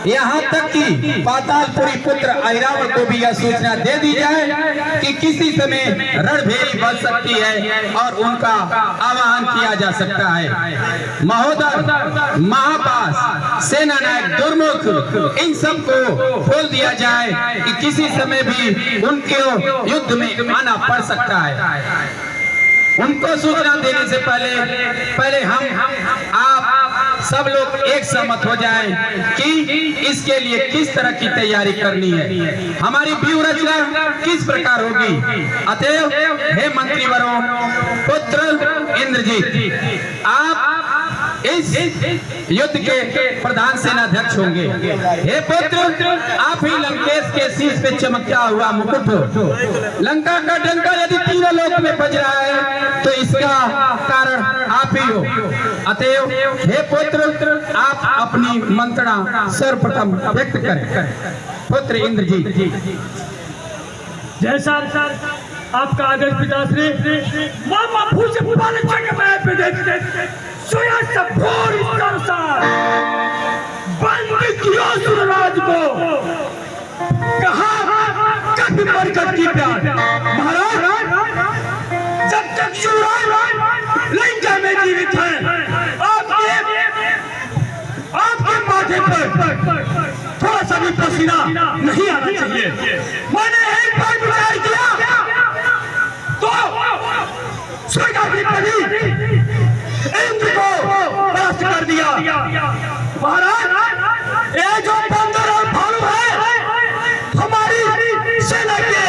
यहाँ तक कि पातालपुरी पुत्र ऐरावत को भी यह सूचना दे दी जाए कि किसी समय रणभेरी बच सकती है और उनका आवाहन किया जा सकता है। महोदय, महापास, सेना नायक, दुर्मुख, इन सबको बोल दिया जाए कि किसी समय भी उनके युद्ध में आना पड़ सकता है। उनको सूचना देने से पहले हम आप सब लोग एक सहमत हो जाएं कि इसके लिए किस तरह की तैयारी करनी है, हमारी व्यूह रचना किस प्रकार होगी। अतएव हे मंत्रीवरों, पुत्र इंद्रजीत, आप इस युद्ध के प्रधान सेनाध्यक्ष होंगे। हे पुत्र, आप ही लंकेश के शीश पे चमकता हुआ मुकुट हो। लंका का डंका यदि तीनों लोक में बज रहा है तो इसका कारण आप ही हो। अतएव हे पुत्र, आप अपनी मंत्रणा सर्वप्रथम व्यक्त करें। पुत्र इंद्रजीत। जैसा आपका आदेश पिताश्री। मामा पूछ सोया सब बंद किया सुरराज को, कहा कद बरकत की प्यार। महाराज, जब तक युवराज लंका में जीवित है, आपके माथे पर थोड़ा सा भी पसीना नहीं आना चाहिए। मैंने एक बार विचार किया तो स्वर्गाधिपति इंद्र को परास्त कर दिया। महाराज, ये जो बंदर और भालू है, हमारी सेना के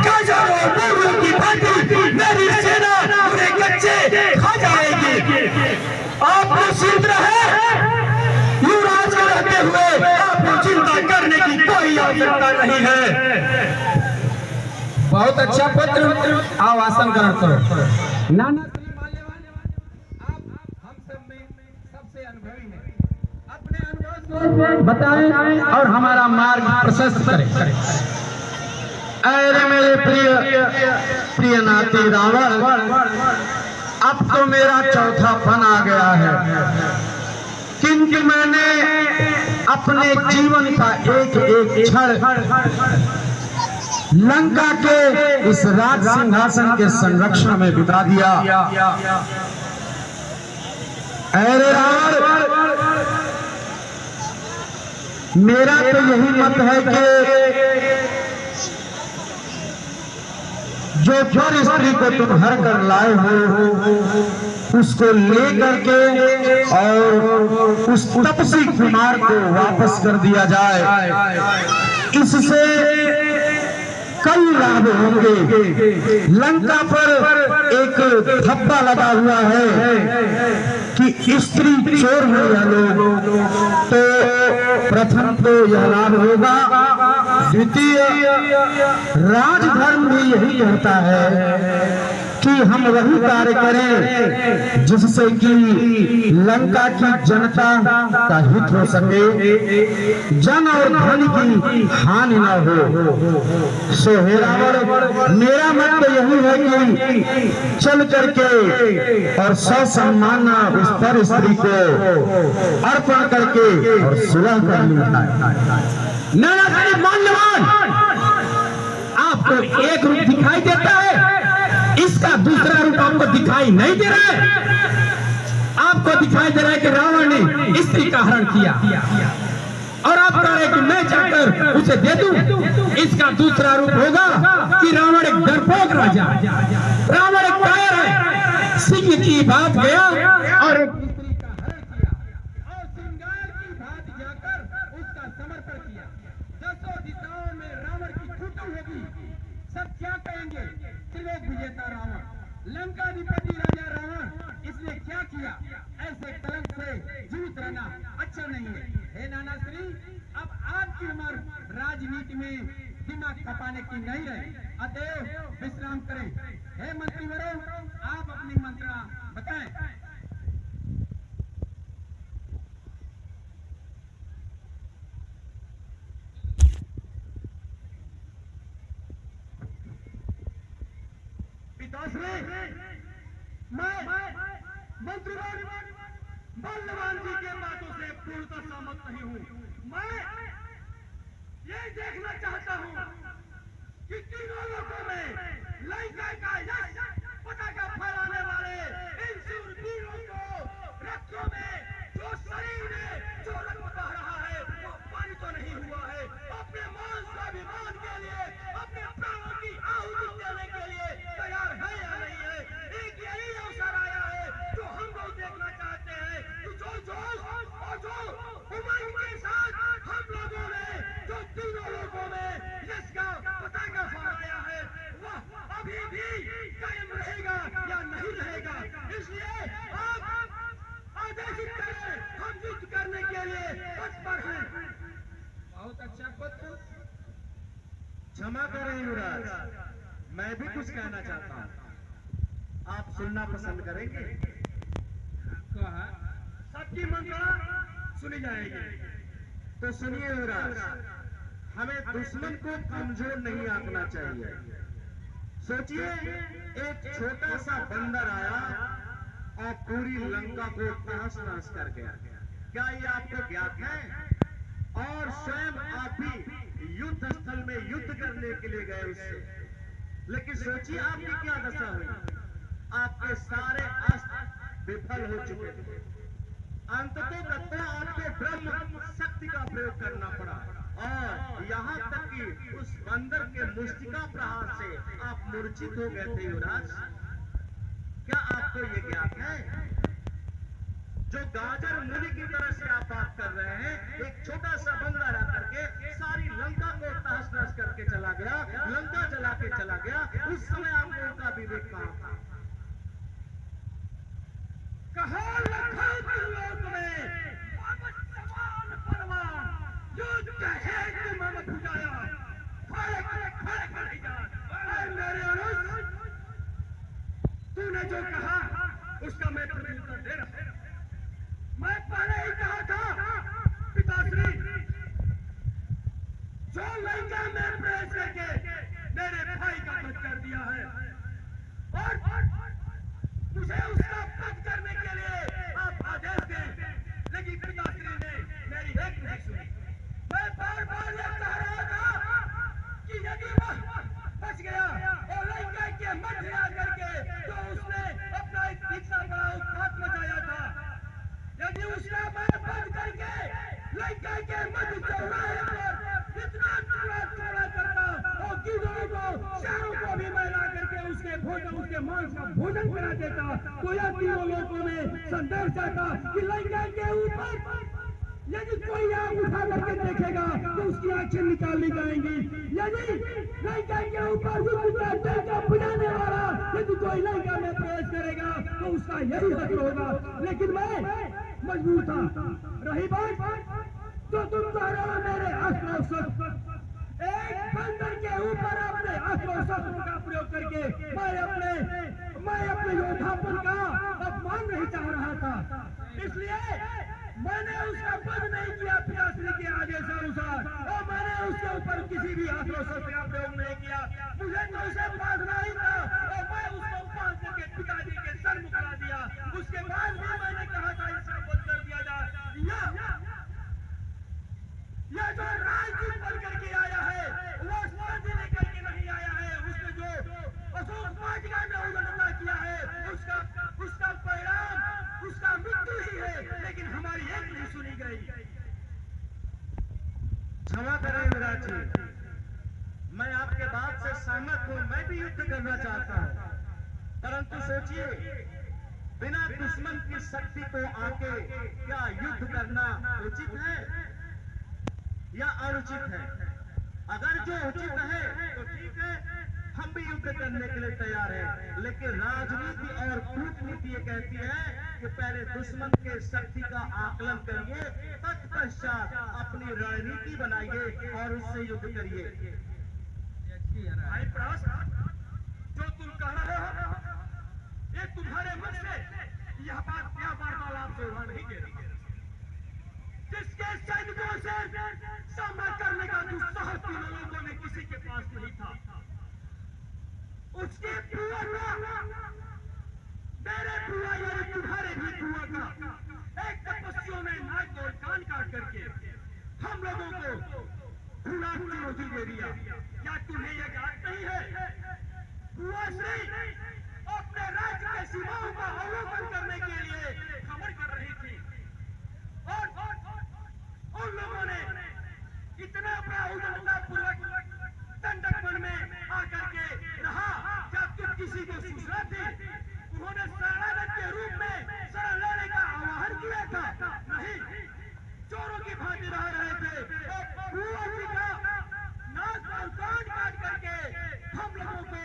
गाजर और मूंगों की भांति मेरी सेना पूरे कच्चे खा जाएगी। आप निश्चिंत रहे, युवराज के रहते हुए आपको चिंता करने की कोई आवश्यकता नहीं है। बहुत अच्छा पुत्र, आओ आसन ग्रहण करो। नाना बताएं और हमारा मार्ग प्रशस्त करें। अरे मेरे प्रिय नाती रावण, अब तो मेरा चौथा फन आ गया है, क्योंकि मैंने अपने जीवन का एक एक क्षण लंका के इस राज सिंहासन के संरक्षण में बिता दिया। अरे रावण, मेरा तो यही मत है कि जो फिर स्त्री को तुम हर कर लाए हो, उसको लेकर के और उस तपसी कुमार को वापस कर दिया जाए। इससे कई लाभ होंगे। लंका पर एक धब्बा लगा हुआ है कि स्त्री चोर हो या लोग, तो प्रथम तो यह लाभ होगा। द्वितीय, राजधर्म भी यही कहता है कि हम वही कार्य करें जिससे कि लंका की जनता का हित हो सके, जन और धन की हानि न हो। सो हे रावण, मेरा मत तो यही है कि चल करके और ससम्मान उस पर स्त्री को अर्पण करके और सुलह कर लेना है। नाना साहब मान्यवान, आपको एक रूप दिखाई देता है, इसका दूसरा रूप आपको दिखाई नहीं दे रहा है। आपको दिखाई दे रहा है कि रावण ने स्त्री का हरण किया और आप कह रहे हैं कि मैं जाकर उसे दे दूं। इसका दूसरा रूप होगा कि रावण एक डरपोक राजा, रावण एक कायर है, सिंह की बात गया और एक स्त्री का हरण किया और श्रृंगार की बात जाकर उसका समर्पण किया। दसों दिशाओं में रावण की छुट्टी होगी। सब क्या कहेंगे? त्रिलोक विजेता रावण, लंकाधिपति राजा रावण, इसने क्या किया? ऐसे कलंक से जीवित रहना अच्छा नहीं है। हे नाना श्री, अब आपकी उम्र राजनीति में दिमाग खपाने की नहीं रही, अतएव विश्राम करें। हे मंत्रीवरों, आप अपनी मंत्रणा बताएं। मैं मंत्रीगण बलवान जी के बातों से पूर्णतः सहमत नहीं हूँ। देखना चाहता हूँ कि तीनों लोगों में लंका का यश पताका फहराने वाले इन शूरवीरों को रथों में जो शरीर में जो रक्त बह रहा है वो पानी तो नहीं हुआ है, अपने मान स्वाभिमान के लिए अपने प्राणों की आहुति देने के लिए तैयार है या नहीं है। एक यही अवसर आया है जो हम लोग देखना चाहते हैं कि जो जोश और जो उमंग के साथ हम लोगों ने जो तीनों लोगों में यश का पताका फहराया है वह अभी भी कायम रहेगा या नहीं रहेगा। इसलिए आप आदेशित करें, हम युद्ध करने के लिए तत्पर हैं। बहुत अच्छा पुत्र। क्षमा करें युवराज, मैं भी कुछ कहना चाहता हूँ, आप सुनना पसंद करेंगे? कहा सबकी मंत्रणा सुनी जाएगी। तो सुनिए युवराज, हमें दुश्मन को कमजोर नहीं आंकना चाहिए। सोचिए, एक छोटा सा बंदर आया और पूरी लंका को तहस नहस कर गया। क्या ये आपको ज्ञात है? और स्वयं आप भी युद्ध स्थल में युद्ध करने के लिए गए उससे। लेकिन सोचिए आपकी क्या दशा हुई। आपके सारे अस्त्र विफल हो चुके थे। अंततः आपको ब्रह्म शक्ति का प्रयोग करना पड़ा और यहाँ तक कि उस बंदर के मुष्टिका प्रहार से आप मूर्छित हो गए थे युवराज। क्या आपको ये ज्ञात है? जो गाजर मुनि की तरह से आप बात कर रहे हैं, एक छोटा सा बंदर आकर के सारी लंका को तहस नहस करके चला गया, लंका जला के चला गया। उस समय आप लोगों का विवेक कहाँ था? कहाँ रखा लोक में समान परवान युद्ध कहे तुम मत बुझाया। खड़े जा मेरे अनुज, तूने जो कहा उसका मैं प्रत्युत्तर दे रहा हूं। मैं पहले ही कहा था पिताश्री, जो लंका में प्रवेश करके मेरे भाई का वध कर दिया है और मुझे उसका वध करने के लिए आप आदेश दें, लेकिन पिताश्री ने मेरी एक नहीं सुनी। मैं बार बार ये कह रहा था कि यदि वह बच गया और लंका के मध्य आकर के जो उसने अपना एक तीसरा बड़ा उत्पात मचाया था, यदि उसका मैं बंद करके लंका के मध्य चौराहे पर इतना टुकड़ा करता और गिद्धों को शेरों को भी मैं ला करके उसके भोजन उसके मांस का भोजन करा देता, तो यह तीनों लोगों में संदेश जाता कि लंका के ऊपर यदि कोई आग उठा करके देखेगा तो उसकी आंखें निकाल ली जाएंगी। यदि लंका के ऊपर डंका बुझाने वाला यदि कोई लंका में प्रवेश करेगा तो उसका यही हक होगा। लेकिन मैं मजबूर था। रही बात तो तुम कह रहे हो मेरे अस्त्र शस्त्र, एक बंदर के ऊपर अपने अस्त्र शस्त्रों का प्रयोग करके मैं अपने योद्धापन का अपमान नहीं चाह रहा था। इसलिए मैंने उसका वध नहीं किया पिताश्री के आदेश अनुसार और मैंने उसके ऊपर किसी भी अस्त्र शस्त्र का प्रयोग नहीं किया। मुझे तो उसे बांधना ही था और मैं उसको बांध करके पिताजी के सर मुकरा दिया। उसके बाद भी मैंने कहा था इसका वध कर दिया जाए। यह जो राजदूत बन करके आया है वो स्वाति लेकर के नहीं आया है। उसने जो अशोक वाटिका में उल्लंघना किया है उसका परिणाम उसका मृत्यु ही है। लेकिन हमारी एक नहीं सुनी गई। क्षमा करें युवराज जी, मैं आपके बात से सहमत हूं। मैं भी युद्ध करना चाहता हूं, परंतु सोचिए, बिना दुश्मन की शक्ति को आके क्या युद्ध करना उचित है या अनुचित है? अगर जो उचित है तो ठीक है, हम भी युद्ध करने के लिए तैयार हैं। लेकिन राजनीति और कूटनीति ये कहती है कि पहले दुश्मन के शक्ति का आकलन करिए, तत्पश्चात अपनी रणनीति बनाइए और उससे युद्ध करिए। भाई प्रयास जो तुम कह रहे हो ये तुम्हारे मुख से यह वार्तालाप शोभा नहीं दे रही। जिसके सैनिकों से सामना करने का दुस्साहस तीनों लोगों में किसी के पास नहीं था, उसके बुआ का, मेरे बुआ यानी तुम्हारे भी बुआ का एक तपस्या में नाक और कान काट करके हम लोगों को खुला चुनौती दे दिया। क्या तुम्हें यह याद नहीं है बुआ श्री अपने राज्य के सीमाओं का अवलोकन करने के लिए भ्रमण कर रही थी और उन लोगों ने इतना बड़ा उदारतापूर्वक दंडक वन में आकर के रहा। क्या तुम किसी को सूचना थी? उन्होंने शरणागत के रूप में शरण लेने का आह्वान किया था? नहीं, चोरों की भांति रह रहे थे। बुआ जी का नाक और कान काट करके हम लोगों को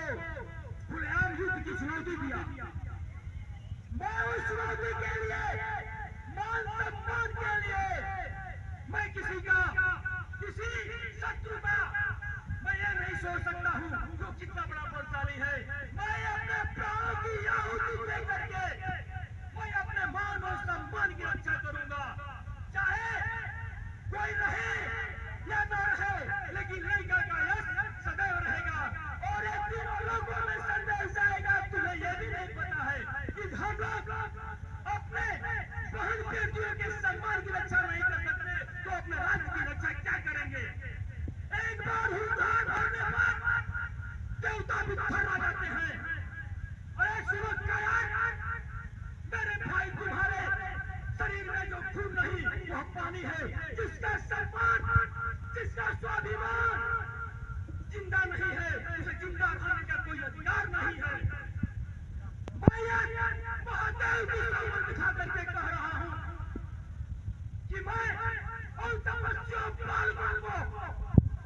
खुलेआम युद्ध की चुनौती दिया। मैं उस चुनौती के लिए, मान सम्मान के लिए, मैं किसी शत्रु का मैं ये नहीं सोच सकता हूँ जो कितना बड़ा बलशाली है। मैं अपने प्राणों की आहुति दे करके मैं अपने मान और सम्मान की रक्षा करूंगा, चाहे कोई रहे या न रहे, लेकिन लड़का का यश सदैव रहेगा। और एक दिन लोगों में संदेश आएगा, तुम्हें यह भी नहीं पता है कि हम लोग अपने बहन बेटियों के सम्मान की रक्षा नहीं कर सकते तो अपने राज्य की रक्षा क्या करेंगे? एक बार हुंकार भरने पर देवता भी खड़ा जाते हैं। और एक सुनो मेरे भाई, तुम्हारे शरीर में जो खून नहीं वह पानी है, जिसका सम्मान, जिसका स्वाभिमान जिंदा नहीं है, उसे जिंदा रहने का कोई अधिकार नहीं है। मैं महादेव की सौगंध दिखा करके कह रहा हूँ कि मैं उन तपस्वियों बालकों को,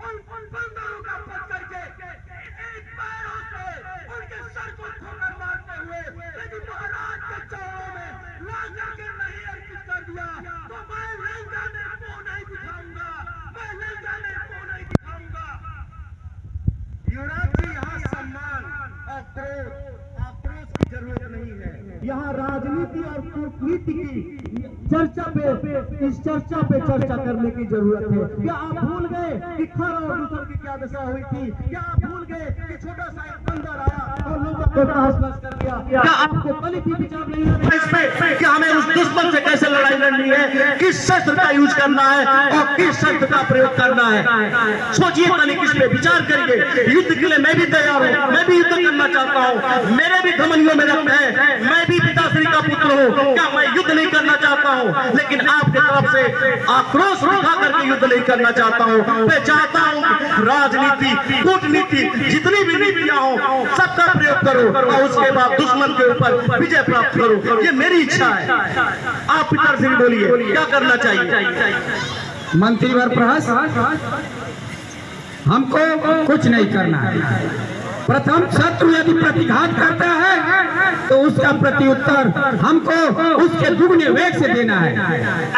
उन बंदरों का पद करके एक पैरों से उनके सर को ठोकर मारते हुए यदि महाराज के चरणों में ला करके नहीं अर्पित कर दिया तो मैं लंका में मुंह नहीं दिखाऊंगा, मैं लंका में मुंह नहीं दिखाऊंगा। युवराज जी, यहाँ सम्मान और क्रोध की जरूरत नहीं है। यहाँ राजनीति और कूटनीति की चर्चा पे चर्चा करने की जरूरत है। क्या आप भूल गए कि खर और दूसर की क्या दशा हुई थी? क्या आप भूल गए कि छोटा सा एक बंदर आया और लोगों को तहस-नहस कर दिया? क्या आपको पली थी विचार नहीं है इस पे कि हमें उस दुश्मन से कैसे लड़ाई लड़नी है, किस शस्त्र का यूज करना है और किस शस्त्र का प्रयोग करना है? सोचिए, तनिक इस पे विचार करिए। युद्ध के लिए मैं भी तैयार हूँ, मैं भी युद्ध करना चाहता हूँ, मेरे भी धमनियों में रक्त है, मैं भी पिताश्री का पुत्र हूँ। क्या मैं युद्ध नहीं करना चाहता हूँ? लेकिन आपकी तरफ से आक्रोश दिखा करके युद्ध नहीं करना चाहता हूँ। मैं चाहता हूँ राजनीति, कूटनीति, जितनी भी नीतियां हो सबका प्रयोग करो और उसके बाद दुश्मन के ऊपर विजय प्राप्त करो। ये मेरी इच्छा है। आप पिताश्री बोलिए, क्या करना चाहिए? मंत्रीवर प्रहस, हमको कुछ नहीं करना है। प्रथम शत्रु यदि प्रतिघात करता है तो उसका प्रत्युत्तर हमको उसके दुगने वेग से देना है।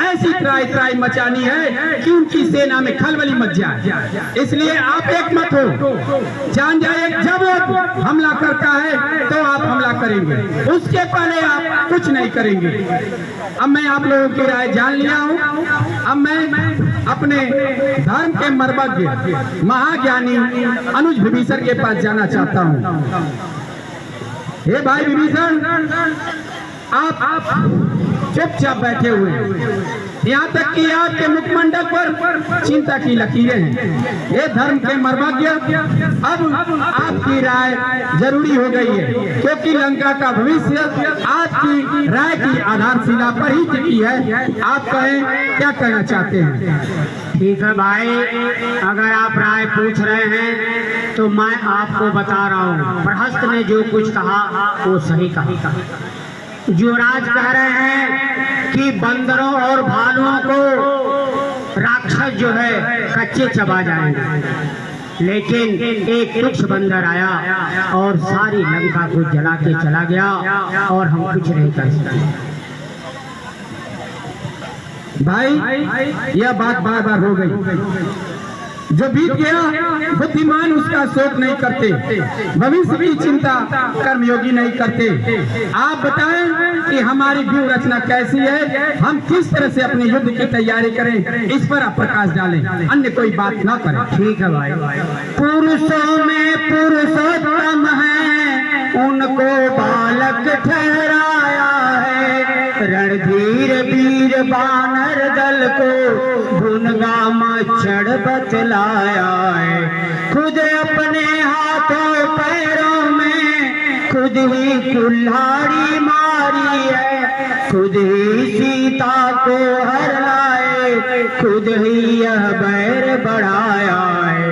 ऐसी त्राई त्राई मचानी है कि उनकी सेना में खलबली मच जाए। इसलिए आप एक मत हो, जान जाए जब वो हमला करता है तो आप हमला करेंगे, उसके पहले आप कुछ नहीं करेंगे। अब मैं आप लोगों की राय जान लिया हूँ। अब मैं अपने धर्म के मर्मज्ञ महाज्ञानी अनुज विभीषण के पास जाना चाहता हूँ। हे भाई विभीषण, आप चुपचाप बैठे हुए हैं, यहाँ तक कि आपके मुखमंडल पर चिंता की लकीरें हैं। ये धर्म के मर्मज्ञ, अब आपकी राय जरूरी हो गई है, क्योंकि लंका का भविष्य आपकी राय की आधारशिला पर ही टिकी है। आप कहें, क्या कहना चाहते हैं? ठीक है भाई, अगर आप राय पूछ रहे हैं तो मैं आपको बता रहा हूँ, प्रहस्त ने जो कुछ कहा वो सही कहा। युवराज कह रहे हैं कि बंदरों और भालुओं को राक्षस जो है कच्चे चबा जाएंगे, लेकिन एक तुच्छ बंदर आया और सारी लंका को जला के चला गया और हम कुछ नहीं कर सकते। भाई, यह बात बार बार हो गई। जो बीत गया बुद्धिमान उसका शोक नहीं करते, भविष्य की चिंता कर्मयोगी नहीं करते। आप बताएं कि हमारी व्यूह रचना कैसी है, हम किस तरह से अपने युद्ध की तैयारी करें, इस पर आप प्रकाश डालें, अन्य कोई बात ना करें। ठीक है भाई। पुरुषों में पुरुषोत्तम है, उनको बालक ठहराया है, रणधीर वीर बानर दल को सुनगा मच्छर बतलाया है। खुद अपने हाथों पैरों में खुद ही कुल्हाड़ी मारी है। खुद ही सीता को हर लाए, खुद ही यह बैर बढ़ाया है।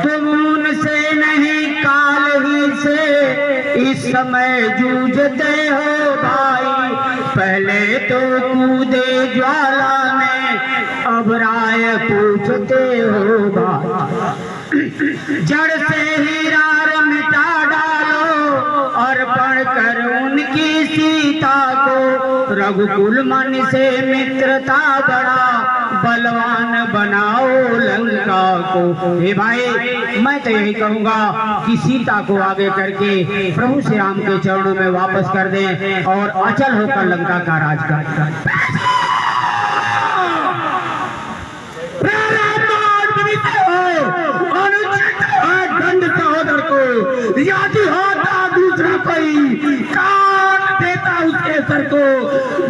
तुम उनसे नहीं काल ही से इस समय जूझते हो भाई। पहले तो कूदे ज्वाला में, अब राय पूछते हो भाई। जड़ से ही रार मिटा डालो, अर्पण कर उनकी सीता को। रघुकुल मन से मित्रता बढ़ा, बलवान बनाओ लंका को। हे भाई, मैं तो यही कहूँगा कि सीता को आगे करके प्रभु श्री राम के चरणों में वापस कर दें और अचल होकर लंका का राज करें। सहोदर को यदि होता दूसरा कोई काट देता उसके सर को।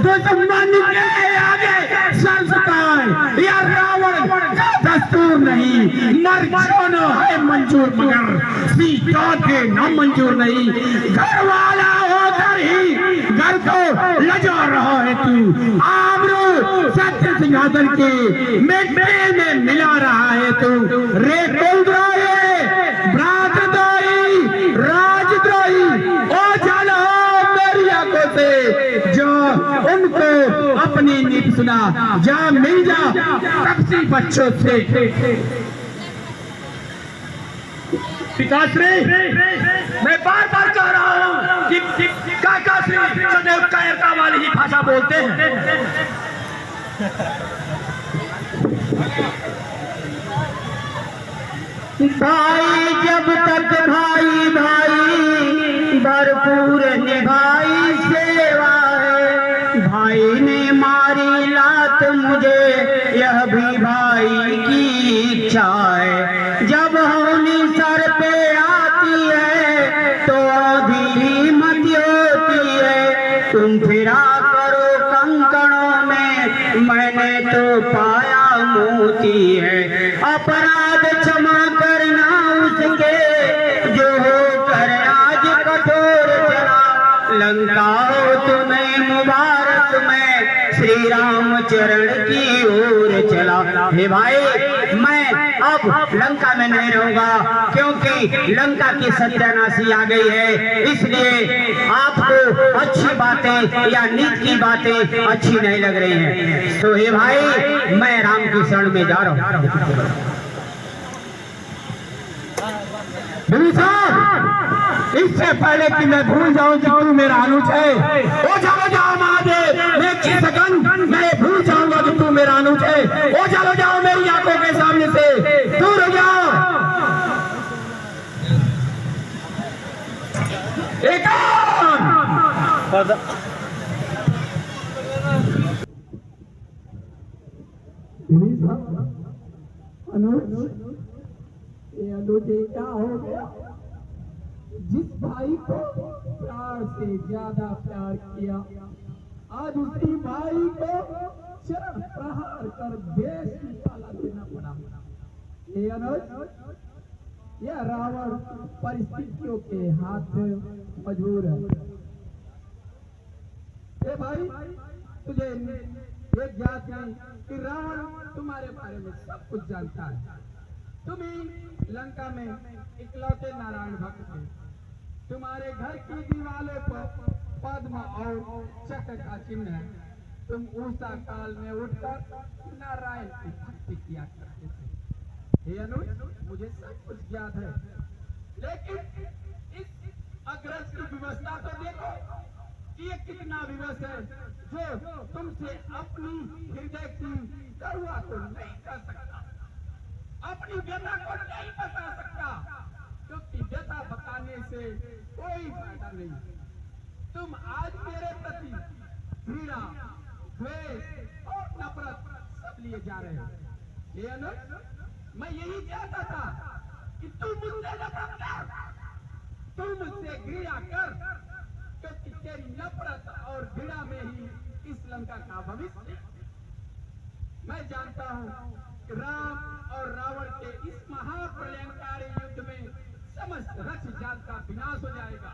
दुश्मन के आगे सर झुकाए या रावण का दस्तूर नहीं। मर जाना है मंजूर मगर सीता के न मंजूर नहीं। घर वाला होकर ही घर को लजा रहा है तू। आबरू सत्य सिंहासन के मिट्टी में मिला रहा है तू। रे उनको अपनी नीति सुना, जा मिल जा कपसी बच्चों से। पिताश्री, मैं बार बार कह रहा हूँ कि काकाश्री सदैव कायरता वाली ही भाषा बोलते हैं। भाई जब तक भाई भाई भरपूर निभाई सेवा है। भाई ने मारी लात मुझे, यह भी भाई की इच्छा है। जब होनी सर पे आती है तो धीमी मत होती है। तुम फिरा करो कंकड़ों में, मैंने तो पाया मोती है। अपराध क्षमा करना उसके जो होकर आज कठोर चला। लंका हो तुम्हें मुबारक, मैं श्री राम चरण की ओर चला। हे भाई, मैं अब लंका में नहीं रहूंगा क्योंकि लंका की सत्यानाशी आ गई है। इसलिए आपको अच्छी बातें या नीत की बातें अच्छी नहीं लग रही हैं। तो हे भाई, मैं राम की शरण में जा रहा हूँ। इससे पहले कि मैं भूल जाऊं कि तू मेरा अनुज है, ओ चलो जाओ महादेव, मैं किस सेकंड मैं भूल जाऊंगा कि तू मेरा अनुज है। ओ चलो जाओ मेरी आंखों के सामने से दूर हो जाओ। ये अनुज क्या हो गया? जिस भाई को प्यार से ज्यादा प्यार किया, आज उसी भाई को चरण प्रहार कर देश निकाला देना पड़ा। ये अनुज, यह रावण परिस्थितियों के हाथ में मजबूर है। ए भाई, तुझे एक ज्ञात नहीं कि रावण तुम्हारे बारे में सब कुछ जानता है। तुम ही लंका में इकलौते नारायण भक्त थे। तुम्हारे घर की दीवारों पर पद्म और चक्र का चिन्ह है। तुम उषा काल में उठकर नारायण की भक्ति किया करते थे। हे अनुज, मुझे सब कुछ याद है, लेकिन इस अग्रज की व्यवस्था को देखो कि ये कितना विवश है, जो तुमसे अपनी हृदय की करुणा को नहीं कर सकता, अपनी व्यथा को नहीं बता सकता, क्योंकि व्यथा बताने से कोई फायदा नहीं। तुम आज मेरे प्रति घृणा, द्वेष और नफरत सब लिए जा रहे हो। ये अनुज, मैं यही चाहता था कि तुम मुझसे नफरत कर, तुम मुझसे घृणा कर, क्योंकि तेरी नफरत और घृणा में ही इस लंका का भविष्य। मैं जानता हूँ राम और रावण के इस महाप्रलयंकारी युद्ध में समस्त रथ जात का विनाश हो जाएगा।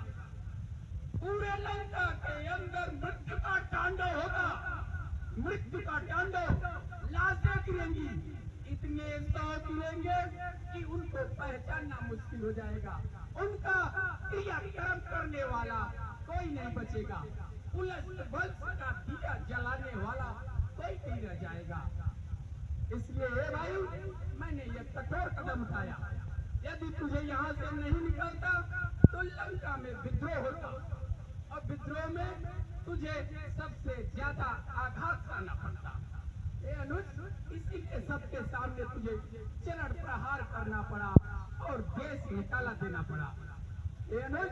पूरे लंका के अंदर मृत्यु का तांडव होगा, मृत्यु का तांडव, लाशें गिरेंगी, इतने सौ गिरेंगे कि उनको पहचानना मुश्किल हो जाएगा। उनका क्रियाक्रम करने वाला कोई नहीं बचेगा, पुलिस वंश का दिया जलाने वाला कोई नहीं रह जाएगा। इसलिए हे भाई, मैंने ये कठोर कदम उठाया। यदि तुझे यहाँ से नहीं निकलता तो लंका में विद्रोह होता, और विद्रोह में तुझे सबसे ज्यादा आघात करना पड़ता। अनुज, इसी के सबके सामने तुझे चरण प्रहार करना पड़ा और देश निकाला देना पड़ा। अनुज,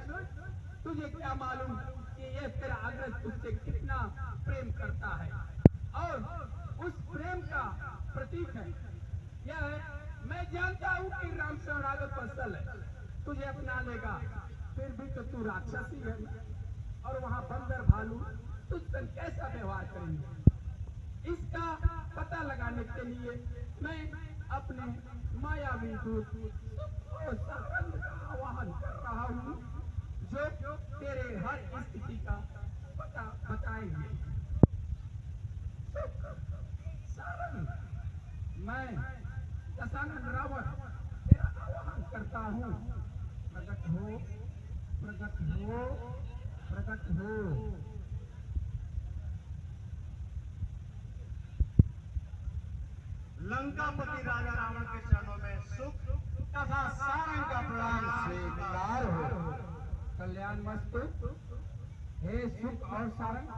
तुझे क्या मालूम कि ये तेरा अग्रज तुझसे कितना प्रेम करता है, और उस प्रेम का प्रतीक है यह है, मैं जानता हूँ कि राम शरणागत वत्सल है, तुझे अपना लेगा, फिर भी तो तू राक्षस ही है, और वहाँ बंदर भालू तुझसे कैसा व्यवहार करेंगे। इसका पता लगाने के लिए मैं अपने मायावी दूत सारंग का आह्वान कर रहा हूँ, जो तेरे हर स्थिति का पता बताएंगे। सारंग, मैं दशानन रावण तेरा आह्वान करता हूँ, प्रकट हो, प्रकट हो, प्रकट हो। लंकापति राजा रावण के चरणों में सुख तथा सारंग का प्रणाम स्वीकार हो। कल्याण मस्तु। हे सुख और सारंग,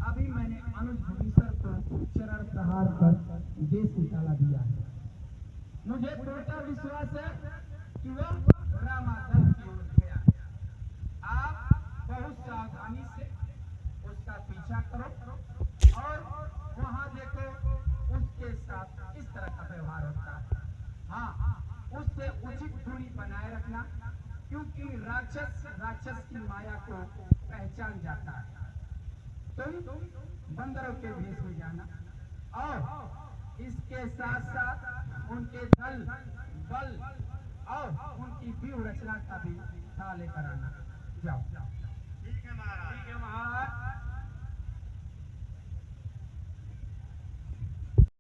अभी मैंने अनुज भूमिसर को चरण प्रहार कर देश निकाला दिया है। मुझे पूरा विश्वास है कि वह रामाधन की ओर गया। आप बहुत सावधानी से उसका पीछा करो और वहां देखो उसके साथ इस तरह का व्यवहार होता है। हाँ, उससे उचित दूरी बनाए रखना, क्योंकि राक्षस की माया को पहचान जाता है। तुम बंदरों के भेष में जाना और इसके साथ साथ उनके दल बल और उनकी व्यूह रचना का भी था लेकर आना। जाओ। ठीक है महाराज। ठीक है महाराज।